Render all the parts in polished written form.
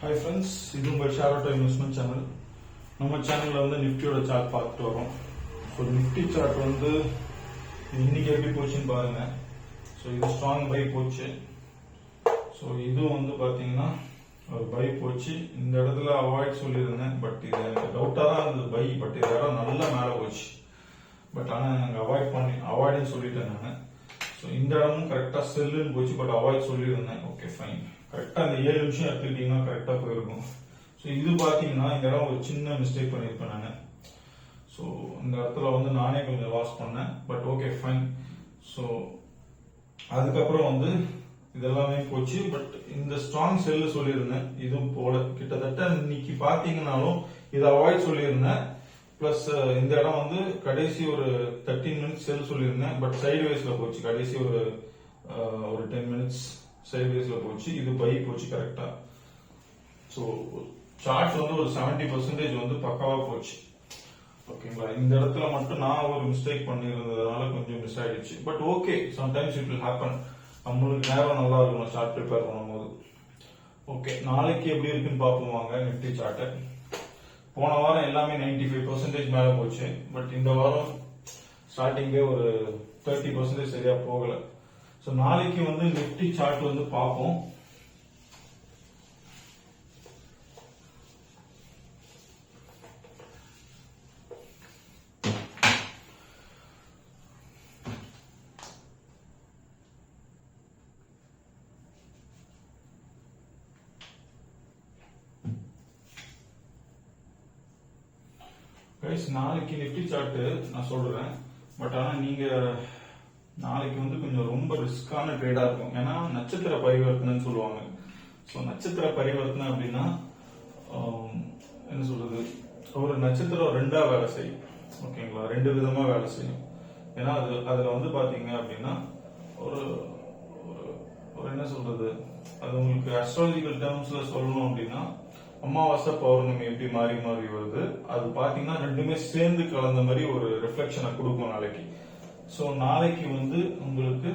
Hi friends, இது உங்கள் ஷேரோட்டோ investment channel. நம்ம சேனலில் வந்து நிஃப்டியோட சார்ட் பார்த்துட்டு வரோம். ஸோ நிஃப்டி சார்ட் வந்து இன்னைக்கு எப்படி போச்சுன்னு பாருங்க. ஸோ இது ஸ்ட்ராங் பை போச்சு. ஸோ இதுவும் வந்து பார்த்தீங்கன்னா ஒரு பை போச்சு. இந்த இடத்துல அவாய்ட் சொல்லியிருந்தேன், பட் இது எனக்கு டவுட்டாக தான் இருந்தது பை. பட் இது இடம் நல்லா மேலே போச்சு. பட் ஆனால் எனக்கு அவாய்டுன்னு சொல்லிட்டேன் நான். ஸோ இந்த இடமும் கரெக்டாக செல்லுன்னு போச்சு, பட் அவாய்ட் சொல்லியிருந்தேன். Okay fine. கரெக்டாக அந்த 7 நிமிஷம் எடுத்துக்கிட்டீங்கன்னா கரெக்டாக போயிருக்கும். ஸோ இது பார்த்தீங்கன்னா இந்த இடம் ஒரு சின்ன மிஸ்டேக் பண்ணியிருப்பேன் நான். ஸோ இந்த இடத்துல வந்து நானே கொஞ்சம் லாஸ் பண்ணேன், பட் ஓகே ஃபைன். ஸோ அதுக்கப்புறம் வந்து இதெல்லாமே போச்சு. பட் இந்த ஸ்ட்ராங் செல்லு சொல்லியிருந்தேன், இதுவும் போல. கிட்டத்தட்ட இன்னைக்கு பார்த்தீங்கன்னாலும் இதை அவாய்ட் சொல்லியிருந்தேன். பிளஸ் இந்த இடம் வந்து கடைசி ஒரு 13 மினிட்ஸ் செல் சொல்லியிருந்தேன், பட் சைடு வைஸ்ல போச்சு. கடைசி ஒரு 10 மினிட்ஸ் சைடு வைஸ்ல போச்சு. இது பை போச்சு கரெக்டா. ஸோ சார்ட் வந்து ஒரு 70% வந்து பக்காவா போச்சு. ஓகேங்களா. இந்த இடத்துல மட்டும் நான் ஒரு மிஸ்டேக் பண்ணியிருந்ததுனால கொஞ்சம் மிஸ் ஆயிடுச்சு. But okay, sometimes it will happen. நம்மளுக்கு நேரம் நல்லா இருக்கணும் சார்ட் ப்ரிப்பேர் பண்ணும்போது. ஓகே, நாளைக்கு எப்படி இருக்குன்னு பார்ப்போம் வாங்க. நிஃப்டி சார்ட்டை போன வாரம் எல்லாமே 95% மேல போச்சு. பட் இந்த வாரம் ஸ்டார்டிங்கே ஒரு 30% சரியா போகல. ஸோ நாளைக்கு வந்து நிஃப்டி சார்ட் வந்து பார்ப்போம். நாளைக்கு நிஃப்டி சார்ட் நான் சொல்றேன். பட் ஆனா நீங்க நாளைக்கு வந்து கொஞ்சம் ரொம்ப ரிஸ்கான ட்ரேடா இருக்கும். ஏன்னா நட்சத்திர பரிவர்த்தனைன்னு சொல்லுவாங்க. ஸோ நட்சத்திர பரிவர்த்தனை அப்படின்னா என்ன சொல்றது, ஒரு நட்சத்திரம் ரெண்டா வேலை செய்யும். ஓகேங்களா, 2 விதமா வேலை செய்யும். ஏன்னா அதுல வந்து பாத்தீங்க அப்படின்னா ஒரு என்ன சொல்றது, அது உங்களுக்கு அஸ்ட்ராலஜிக்கல் டேர்ம்ஸ்ல சொல்லணும் அப்படின்னா அமாவாசை பௌர்ணமி எப்படி மாறி மாறி வருது, அது பாத்தீங்கன்னா ரெண்டுமே சேர்ந்து கலந்த மாதிரி ஒரு ரிஃப்ளெக்ஷனை கொடுக்கும் நாளைக்கு. ஸோ நாளைக்கு வந்து உங்களுக்கு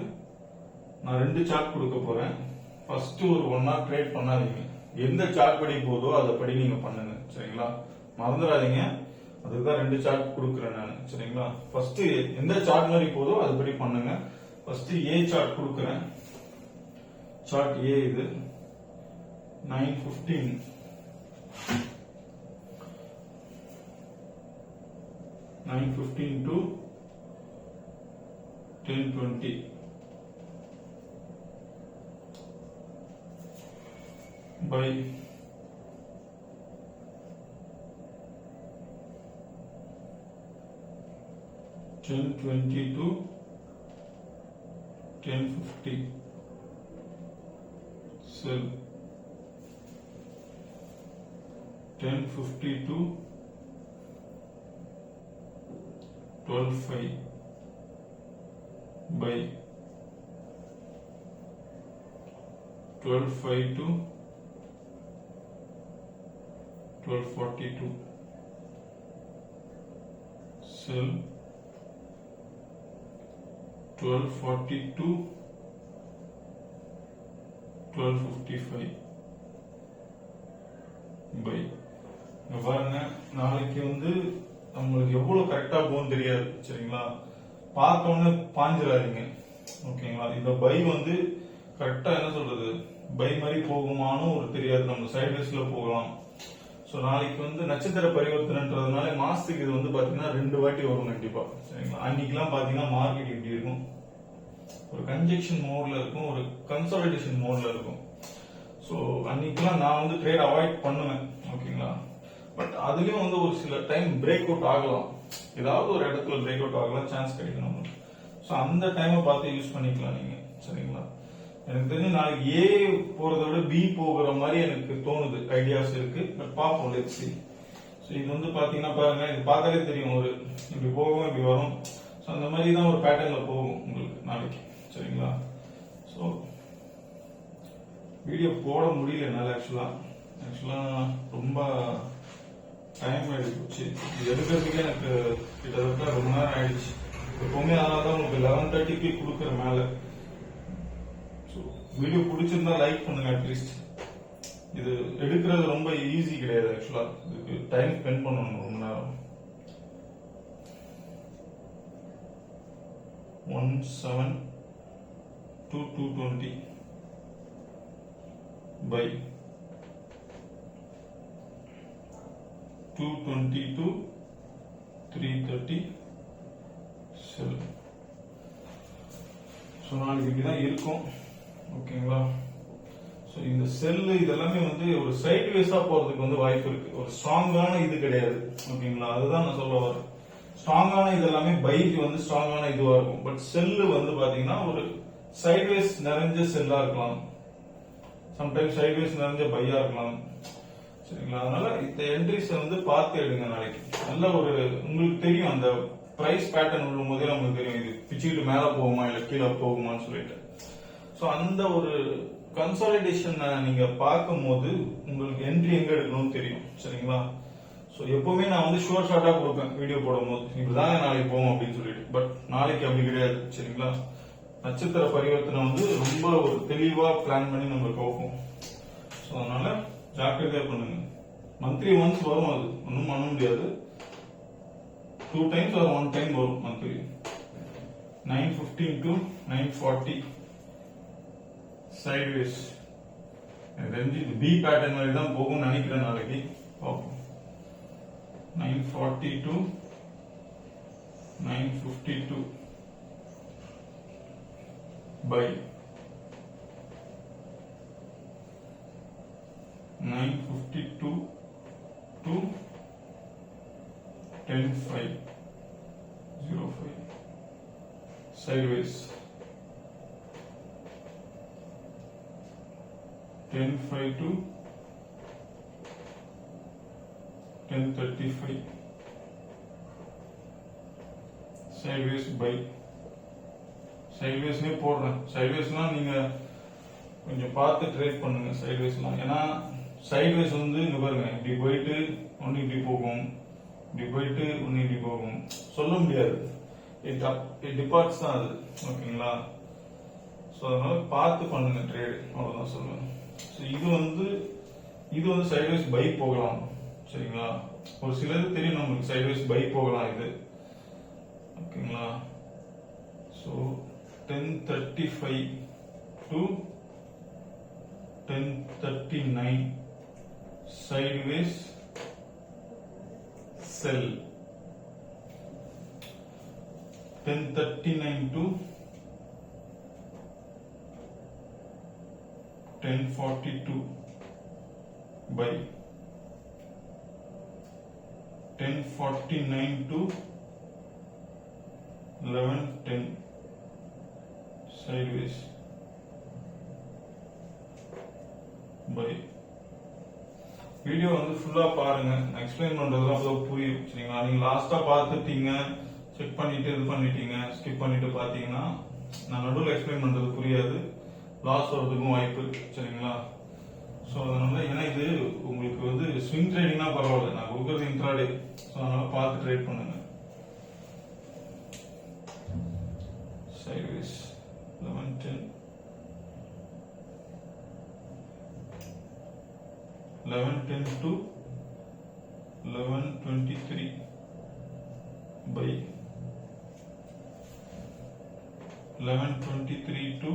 நான் 2 சார்ட் கொடுக்க போறேன். ஃபர்ஸ்ட் ஒரு 1 hour ட்ரேட் பண்ணாதீங்க. எந்த சார்ட் படி போதோ அதை படி நீங்க பண்ணுங்க, சரிங்களா. மறந்துடாதீங்க. அதுதான் 2 சார்ட் கொடுக்குறேன் நான், சரிங்களா. ஃபர்ஸ்ட் எந்த சார்ட் மாதிரி போதோ அது படி பண்ணுங்க. ஃபர்ஸ்ட் ஏ சார்ட் கொடுக்குறேன். சார்ட் ஏ இது 9:15 to 10:20. By 10:20 to 10:50. Sell 10:50 to 12:05. Buy 12:05 to 12:42. Sell 12:40 to 12:55. Buy. பாருங்க, நாளைக்கு வந்து நம்மளுக்கு எவ்வளவு கரெக்டா போகும் தெரியாது, சரிங்களா. பார்த்தோன்னு பாஞ்சிடாதீங்க, ஓகேங்களா. இந்த பை வந்து கரெக்டா என்ன சொல்றது, பை மாதிரி போகுமான்னு ஒரு தெரியாது. நம்ம சைட் வைஸ்ல போகலாம். ஸோ நாளைக்கு வந்து நட்சத்திர பரிவர்த்தனைன்றதுனால மாசத்துக்கு இது வந்து பாத்தீங்கன்னா 2 வாட்டி வரும் கண்டிப்பா, சரிங்களா. அன்னைக்கெல்லாம் பாத்தீங்கன்னா மார்க்கெட் இப்படி இருக்கும், ஒரு கன்ஜெக்ஷன் மோட்ல இருக்கும், ஒரு கன்சாலிடேஷன் மோட்ல இருக்கும். ஸோ அன்னைக்கெல்லாம் நான் வந்து ட்ரேட் அவாய்ட் பண்ணுவேன், ஓகேங்களா. பட் அதுலயும் வந்து ஒரு சில டைம் பிரேக் அவுட் ஆகலாம், ஏதாவது ஒரு இடத்துல பிரேக் அவுட் ஆகலாம், சான்ஸ் கிடைக்கும் நமக்கு. ஸோ அந்த டைமை பார்த்து யூஸ் பண்ணிக்கலாம் நீங்க, சரிங்களா. எனக்கு தெரிஞ்சு நாளைக்கு ஏ போறதை விட பி போகிற மாதிரி எனக்கு தோணுது, ஐடியாஸ் இருக்கு. பட் பார்ப்போம், லெட்ஸ் see. ஸோ இது வந்து பாத்தீங்கன்னா பாருங்க, இது பார்த்தாலே தெரியும், ஒரு இப்படி போகும் இப்படி வரும். ஸோ அந்த மாதிரி தான் ஒரு பேட்டர்ன்ல போகும் உங்களுக்கு நாளைக்கு, சரிங்களா. ஸோ வீடியோ போட முடியல என்னால. ஆக்சுவலா ரொம்ப டைம் ஆயிடுச்சு. இது எடுக்கிறதுக்கே எனக்கு கிட்டத்தட்ட ரொம்ப நேரம் ஆயிடுச்சு. எப்பவுமே அதனாலதான் உங்களுக்கு 11:30க்கு கொடுக்குற மேல. வீடியோ பிடிச்சிருந்தா லைக் பண்ணுங்க அட்லீஸ்ட். இது எடுக்கிறது ரொம்ப ஈஸி கிடையாது. ஆக்சுவலா இதுக்கு டைம் ஸ்பெண்ட் பண்ணணும் ரொம்ப நேரம். 172,220 by 222 330 செல். ஸோ நாளைக்கு இப்படிதான் இருக்கும். ஓகேங்களா? ஸோ இந்த செல்லு இதெல்லாமே வந்து ஒரு சைட் வேஸா போறதுக்கு வந்து வாய்ப்பு இருக்கு. ஒரு ஸ்ட்ராங்கான இது கிடையாது. ஓகேங்களா? அதுதான் நான் சொல்ல வரேன். ஸ்ட்ராங்கான இது எல்லாமே பைக் வந்து ஸ்ட்ராங்கான இதுவா இருக்கும். பட் செல்லு வந்து பாத்தீங்கன்னா ஒரு சைட்வேஸ் நிறைஞ்ச செல்லா இருக்கலாம், சம்டைம்ஸ் சைட்வேஸ் நிறைஞ்ச பையா இருக்கலாம். சரிங்களா? அதனால இந்த என்ட்ரிஸ் வந்து பார்த்து எடுங்க நாளைக்கு. நல்ல ஒரு உங்களுக்கு தெரியும் அந்த பிரைஸ் பேட்டர்ன் விழும் போதே நமக்கு தெரியும் இது பிச்சுக்கிட்டு மேல போகுமா இல்ல கீழே போகுமான்னு சொல்லிட்டு. ஸோ அந்த ஒரு கன்சாலிடேஷன் நீங்க பார்க்கும் போது உங்களுக்கு என்ட்ரி எங்க எடுக்கணும்னு தெரியும். சரிங்களா? ஸோ எப்பவுமே நான் வந்து ஷோர் ஷார்ட்டா கொடுப்பேன் வீடியோ போடும்போது, இப்படிதாங்க நாளைக்கு போவோம் அப்படின்னு சொல்லிட்டு. பட் நாளைக்கு அப்படி கிடையாது. சரிங்களா? நட்சத்திர பரிவர்த்தனை வந்து ரொம்ப ஒரு தெளிவா பிளான் பண்ணி நம்ம போகும். ஸோ அதனால ஜாக்கிரதையா பண்ணுங்க. மந்த்லி ஒன்ஸ் வரும், அது ஒன்றும் பண்ண முடியாது. 2 times or 1 time வரும் மந்த்லி. 9:15 to 9:40 sideways. எனக்கு தெரிஞ்சு இது பி பேட்டர்ன் மாதிரி தான் போகும்னு நினைக்கிறேன். நாளைக்கு பார்ப்போம். 9:40 to 9:52 by 9:52 to 10:05 sideways. 10:05 to 10:35 sideways by. சைட்வேஸ்னே போடுறேன். சைட்வேஸ்லாம் நீங்க கொஞ்சம் பார்த்து ட்ரேட் பண்ணுங்க. சைட்வேஸ்லாம் ஏன்னா சைட்வேஸ் வந்து இங்க பாருங்க, இப்படி போயிட்டு ஒன்னு இப்படி போகும், இப்படி போயிட்டு ஒன்னு இப்படி போகும், சொல்ல முடியாது. இட் டிபார்ட்ஸ் தான் அது. ஓகேங்களா? ஸோ அதனால பார்த்து பண்ணுங்க ட்ரேட், அவ்வளவுதான் சொல்லுவேன். ஸோ இது வந்து சைட்வேஸ் பை போகலாம். சரிங்களா? ஒரு சிலருக்கு தெரியும் நமக்கு சைட்வேஸ் பை போகலாம் இது. ஓகேங்களா? So 10:35 to 10:39 sideways sell. 10:39 to 10:42 buy. 10:49 to 11:10 sideways by. Video வந்து ஃபுல்லா பாருங்க, எக்ஸ்பிளைன் பண்றதுலாம் அப்பதான் புரியும். சரிங்களா? நீங்க லாஸ்டா பார்த்துட்டீங்க, செக் பண்ணிட்டு இது பண்ணிட்டீங்க, ஸ்கிப் பண்ணிட்டு பாத்தீங்கன்னா நான் நடுவில் எக்ஸ்பிளைன் பண்றது புரியாது, லாஸ் வரதுக்கும் வாய்ப்பு இருக்கு. சரிங்களா? ஸோ அதனால ஏன்னா இது உங்களுக்கு வந்து ஸ்விங் ட்ரேடிங்னா பரவாயில்ல, நான் கொடுக்கறது இன்ட்ராடே. ஸோ அதனால பார்த்து ட்ரேட் பண்ணுங்க. sideways 11:10 11:10 to 11:23 by. 11:23 to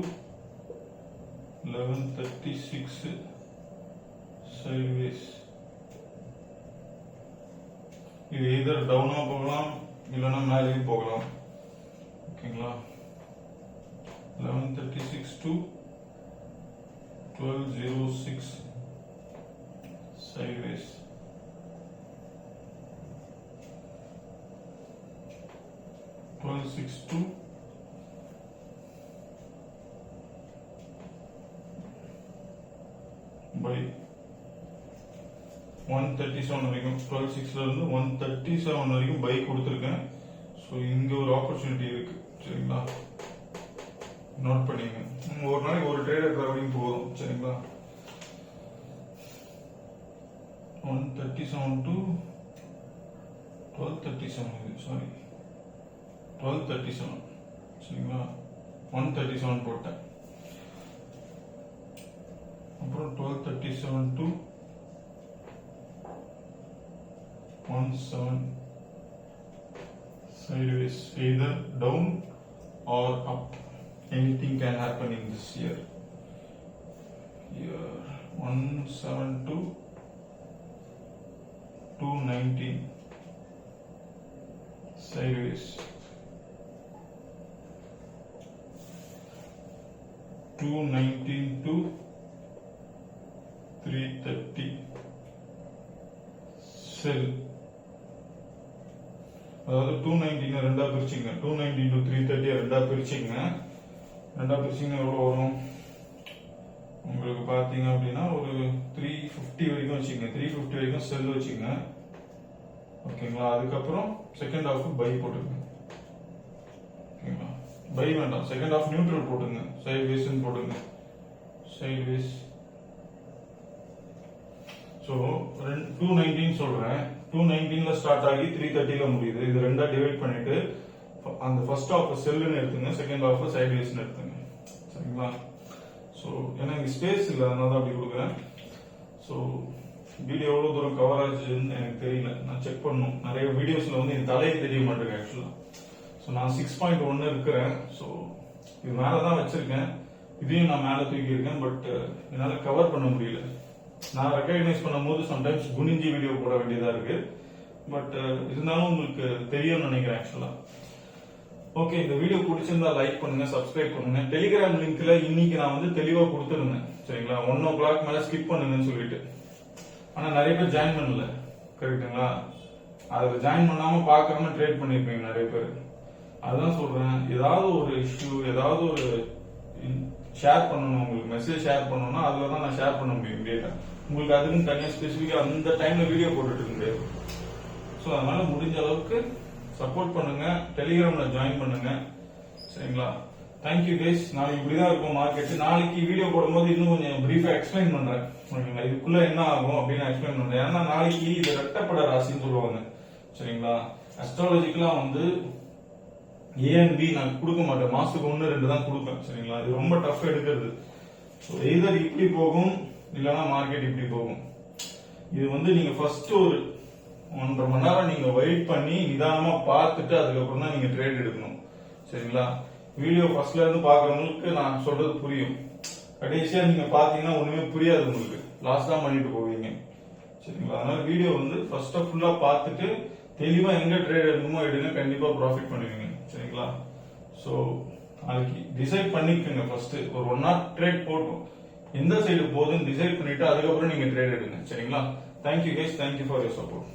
11:36 sideways. இது either டவுனா போகலாம் இல்லைன்னா மேலேயும் போகலாம். ஓகேங்களா? 11:36 to 12:06 sideways. 12:06 to by 137 வரைக்கும். 12:06 இருந்து 137 வரைக்கும் பை கொடுத்துருக்கேன். ஸோ இங்க ஒரு ஆப்பர்ச்சுனிட்டி இருக்கு. சரிங்களா? நோட் பண்ணிங்க. ஒரு நாளைக்கு ஒரு ட்ரேட் எடுக்கிற வரைக்கும் போதும். சரிங்களா? 137 to 12:37 சாரி 12:37. சரிங்களா? 137 போட்டேன். அப்புறம் 1237 to 17 sideways, either down or up. Anything can happen in this year. Here 172 219 sideways, 219 to 330 sell. அதாவது 219 ரெண்டா பிரிச்சிங்க, 219 to 330 ரெண்டா பிரிச்சிங்க. ரெண்டா பிரிச்சிங்கன்னா எவ்வளோ வரும் உங்களுக்கு பார்த்தீங்க அப்படின்னா ஒரு 350 வரைக்கும் வச்சுக்கோங்க. 350 வரைக்கும் செல் வச்சுக்கோங்க. ஓகேங்களா? அதுக்கப்புறம் செகண்ட் ஹாஃப் பை போட்டுருங்க. ஓகேங்களா? பை வேண்டாம், செகண்ட் ஹாஃப் நியூட்ரல் போட்டுங்க. சைட் வேஸ்ன்னு போட்டுங்க. Side ways. ஸோ 219 சொல்றேன். 219ல ஸ்டார்ட் ஆகி 330ல முடியுது. இது ரெண்டா டிவைட் பண்ணிட்டு அந்த ஃபர்ஸ்ட் ஹாஃப் செல்லுன்னு எடுத்துங்க, செகண்ட் ஹாஃப் சைட் வேஸ்ன்னு எடுத்துங்க. சரிங்களா? ஸோ ஏன்னா இங்கே ஸ்பேஸ் இல்லை, அதனால தான் அப்படி கொடுக்குறேன். ஸோ வீடியோ எவ்வளோ தூரம் கவர் ஆச்சுன்னு எனக்கு தெரியல, நான் செக் பண்ணணும். நிறைய வீடியோஸில் வந்து என் தலையை தெரிய மாட்டேங்க ஆக்சுவலாக. ஸோ நான் 6.1 இருக்கிறேன். ஸோ இது மேலே தான் வச்சிருக்கேன். இதையும் நான் மேலே தூக்கியிருக்கேன். பட் என்னால் கவர் பண்ண முடியல. நான் ரெக்கக்னைஸ் பண்ணும்போது சம்டைம்ஸ் குனிஞ்சி வீடியோ போட வேண்டியதாக இருக்கு. பட் இருந்தாலும் உங்களுக்கு தெரியும்னு நினைக்கிறேன் ஆக்சுவலாக. ஓகே, இந்த வீடியோ பிடிச்சிருந்தா லைக் பண்ணுங்க, சப்ஸ்கிரைப் பண்ணுங்க. டெலிகிராம் லிங்க்ல இன்னைக்கு நான் வந்து தெளிவா கொடுத்துருந்தேன். சரிங்களா? 1 o'clock மேல ஸ்கிப் பண்ணுங்கன்னு சொல்லிட்டு. ஆனா நிறைய பேர் ஜாயின் பண்ணல. கரெக்டுங்களா? அதுல ஜாயின் பண்ணாம பாக்காம ட்ரேட் பண்ணிருப்பீங்க நிறைய பேர். அதான் சொல்றேன், ஏதாவது ஒரு இஷ்யூ, ஏதாவது ஒரு ஷேர் பண்ணணும், உங்களுக்கு மெசேஜ் ஷேர் பண்ணணும்னா அதுல தான் நான் ஷேர் பண்ண முடியும் டேட்டா. உங்களுக்கு அதுக்குன்னு தனியா ஸ்பெசிஃபிக்கா அந்த டைம்ல வீடியோ போட்டுட்டு இருக்க முடியாது. ஸோ அதனால முடிஞ்ச அளவுக்கு சப்போர்ட் பண்ணுங்க, டெலிகிராம்ல ஜாயின் பண்ணுங்க. சரிங்களா? Thank you guys. நாளைக்கு இப்படிதான் இருக்கும் மார்க்கெட். நாளைக்கு வீடியோ போடும்போது இன்னும் கொஞ்சம் பிரீஃபா எக்ஸ்பிளைன் பண்றேன். ஓகேங்களா? இதுக்குள்ள என்ன ஆகும் அப்படின்னு எக்ஸ்பிளைன் பண்றேன். ஏன்னா நாளைக்கு இது ரெட்டப்பட ராசின்னு சொல்லுவாங்க. சரிங்களா? அஸ்ட்ராலஜிக்கெல்லாம் வந்து ஏ அண்ட் பி நான் கொடுக்க மாட்டேன். மாசத்துக்கு 1-2 தான் கொடுப்பேன். சரிங்களா? இது ரொம்ப டஃப் எடுக்கிறது. எய்தர் இப்படி போகும், இல்லைன்னா மார்க்கெட் இப்படி போகும். இது வந்து நீங்க ஃபர்ஸ்ட் ஒரு 1.5 மணி நேரம் நீங்க வெயிட் பண்ணி நிதானமா பார்த்துட்டு அதுக்கப்புறம் தான் நீங்க ட்ரேட் எடுக்கணும். சரிங்களா? வீடியோ ஃபர்ஸ்ட்ல இருந்து பாக்குறவங்களுக்கு நான் சொல்றது புரியும். கடைசியா நீங்க பாத்தீங்கன்னா ஒண்ணுமே புரியாது, உங்களுக்கு லாஸ் தான் பண்ணிட்டு போவீங்க. சரிங்களா? அதனால வீடியோ வந்து ஃபர்ஸ்ட் ஃபுல்லா பார்த்துட்டு தெளிவா எங்க ட்ரேட் எடுக்கணுமோ எடுங்க, கண்டிப்பா ப்ராஃபிட் பண்ணுவீங்க. சரிங்களா? சோ நாளைக்கு டிசைட் பண்ணிக்கோங்க. ஃபர்ஸ்ட் ஒரு 1 hour ட்ரேட் போட்டோம், எந்த சைடு போகுதுன்னு டிசைட் பண்ணிட்டு அதுக்கப்புறம் நீங்க ட்ரேட் எடுங்க. சரிங்களா? Thank you guys, thank you for your support.